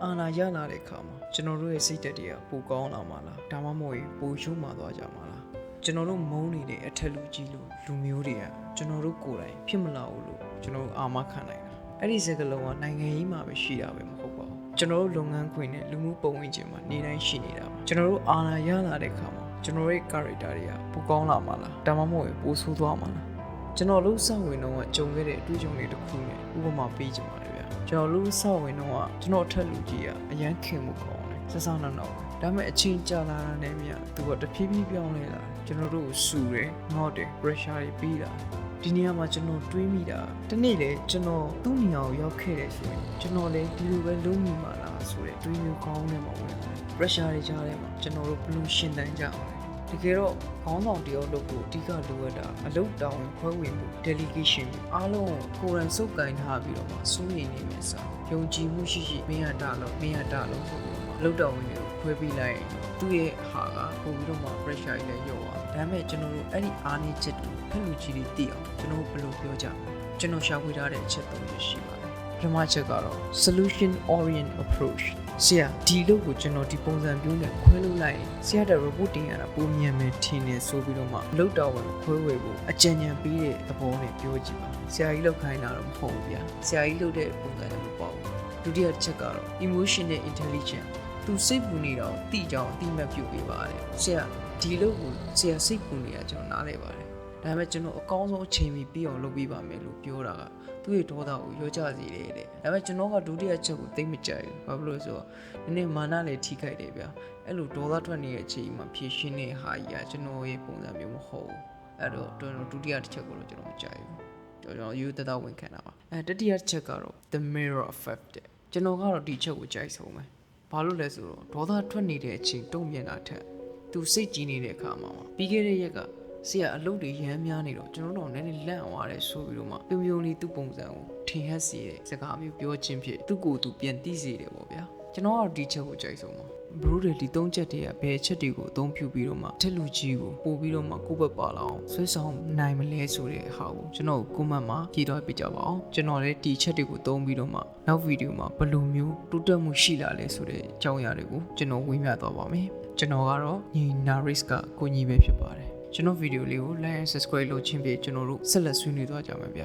အာနာရလာတဲ့အခါမှာကျွန်တော်တို့ရဲ့စိတ်ဓာတ်တွေကပိုကောင်းလာမှာလားဒါမှမဟုတ်ပိုရှုံးမှာသွားကြမှာလားကျွန်တော်တို့မုန်းနေတဲ့အထက်လူကြီးလို့လူမျိုးတွေကကျွန်တော်တို့ကိုယ်တိုင်ဖြစ်မလာဘူးလို့ကျွန်တော်တို့အာမခံနိုင်တာအဲ့ဒီစကားလုံးကနိုင်ငံရေးမှာပဲရှိတာပဲမဟုတ်ပါဘူးကျွန်တော်တို့လုပ်ငန်းခွင်နဲ့လူမှုပုံဝင်ခြင်းမှာနေတိုင်းရှိနေတာပါကျွန်တော်တို့အာနာရလာတဲ့အခါမှာကျွန်တော်ရဲ့ character တွေကပိုကောင်းလာမှာလားဒါမှမဟုတ်ပိုဆိုးသွားမှာလားကျွန်တော်တို့စောင့်ဝင်တော့ကြုံခဲ့တဲ့အတွေ့အကြုံတွေတစ်ခုနဲ့ဥပမာပေးချင်ပါတယ်ဗျာကျွန်တော်တို့စောင့်ဝင်တော့ကျွန်တော်အထက်လူကြီးကအရန်ခင်မှုကောင်းတယ်စစနောက်နောက်ဒါပေမဲ့အချိန်ကြာလာတာနဲ့မြသူကတဖြည်းဖြည်းပြောင်းလဲလာကျွန်တော်တို့ကိုစူတယ်ငေါ့တယ် pressure တွေပြီးတာဒီနေရာမှာကျွန်တော်တွေးမိတာတနေ့လေကျွန်တော်သူ့နေရာကိုရောက်ခဲ့တယ်ဆိုရင်ကျွန်တော်လည်းဒီလိုပဲလုံးမိမှာလားဆိုတဲ့တွေးမျိုးကောင်းနေမှာဝင်တယ် pressure တွေကြားထဲမှာကျွန်တော်တို့ဘယ်လိုရှင်းတန်းကြအောင်တကယ်တော့ခေါင်းဆောင်တယောက်လုပ်ဖို့အဓိကလိုအပ်တာအလုပ်တောင်းခွဲဝေမှု delegation အားလုံးကိုယ်တိုင်စုပ်ကိုင်ထားပြီးတော့မှစိုးရိမ်နေမယ်ဆိုယုံကြည်မှုရှိရှိမင်းရတာလို့ဆိုပြီးတော့မှအလုပ်တောင်းဝင်တွေကိုခွဲပေးလိုက်ရင်သူ့ရဲ့ဟာကပို့ပြီးတော့မှ pressure ကြီးလည်းရော့သွားဒါပေမဲ့ကျွန်တော်တို့အဲ့ဒီအားနည်းချက်တွေဖက်လူကြီးတွေသိအောင်ကျွန်တော်ဘယ်လိုပြောကြမလဲကျွန်တော်ရှာဖွေထားတဲ့အချက်၃ချက်ရှိပါတယ်ပထမချက်ကတော့ solution orient approachဆရာဒီလို့ကိုကျွန်တော်ဒီပုံစံမျိုးနဲ့ခွဲလို့လိုက်ရင်ဆရာတဲ့ report တင်ရတာပုံမြန်မယ်ထင်နေဆိုပြီးတော့မှလောက်တော်ဝင်ခွဲဝေဖို့အကြံဉာဏ်ပေးတဲ့သဘောနဲ့ပြောကြည့်ပါဆရာကြီးလောက်ခိုင်းတာတော့မဟုတ်ဘူးဗျာဆရာကြီးလောက်တဲ့ပုံစံလည်းမပေါ့ဘူးဒုတိယချက်ကတော့ emotional intelligence သူစိတ်ပူနေတာကိုသိကြအောင်အတိမတ်ပြုပေးပါတယ်ဆရာဒီလို့ကိုဆရာစိတ်ပူနေတာကျွန်တော်နားလဲပါတယ်ဒါပေမဲ့ကျွန်တော်အကောင်းဆုံးအချိန်မီပြီးအောင်လုပ်ပေးပါမယ်လို့ပြောတာကသူ့ရဲ့ဒေါသကိုရောကြစေတယ်တဲ့ဒါပေမဲ့ကျွန်တော်ကဒုတိယချက်ကိုသိမကြိုက်ဘူးဘာဖြစ်လို့ဆိုတော့နည်းနည်းမာနလည်းထိခိုက်တယ်ဗျာအဲ့လိုဒေါသထွက်နေတဲ့အချိန်မှာဖြည့်ရှင်းတဲ့ဟာကြီးကကျွန်တော်ရဲ့ပုံစံမျိုးမဟုတ်ဘူးအဲ့တော့ဒုတိယတစ်ချက်ကိုတော့ကျွန်တော်မကြိုက်ဘူးကျွန်တော်ယူတဝန်ခံတာပါတတိယချက်ကတော့ the mirror effect တဲ့ကျွန်တော်ကတော့ဒီချက်ကိုကြိုက်ဆုံးပဲဘာလို့လဲဆိုတော့ဒေါသထွက်နေတဲ့အချိန်တုံ့ပြန်တာထက်သူစိတ်ကြီးနေတဲ့အခါမှာပြီးခဲ့တဲ့ရက်ကဆရာအလုပ်တွေရမ်းများနေတော့ကျွန်တော်တို့နည်းနည်းလန့်သွားတယ်ဆိုပြီးတော့မှပြုံလေးသူ့ပုံစံကိုထင်ဟပ်စေတဲ့စကားမျိုးပြောခြင်းဖြစ်သူ့ကိုယ်သူပြန်သိစေတယ်ပေါ့ဗျာကျွန်တော်ကတော့ဒီချက်ကိုကြိုက်ဆုံးပါဘရိုတွေဒီ၃ချက်တည်းကဘယ်ချက်တွေကိုအသုံးပြုပြီးတော့မှထက်လူကြီးကိုပို့ပြီးတော့မှကိုယ့်ဘက်ပါလာအောင်ဆွဲဆောင်နိုင်မလဲဆိုတဲ့ဟာကိုကျွန်တော်ကွန်မန့်မှာကြည့်တော့ပြကြပါအောင်ကျွန်တော်လည်းဒီချက်တွေကိုသုံးပြီးတော့မှနောက်ဗီဒီယိုမှာဘယ်လိုမျိုးတိုးတက်မှုရှိလာလဲဆိုတဲ့အကြောင်းအရာတွေကိုကျွန်တော်ဝေမျှသွားပါမယ်ကျွန်တော်ကတော့ညီ Naris ကကိုညီပဲဖြစ်ပါတယ်ကျွန်တော်ဗီဒီယိုလေးကို like and subscribe လုပ်ခြင်းဖြင့်ကျွန်တော်တို့ဆက်လက်ဆွေးနွေးသွားကြမှာဗျ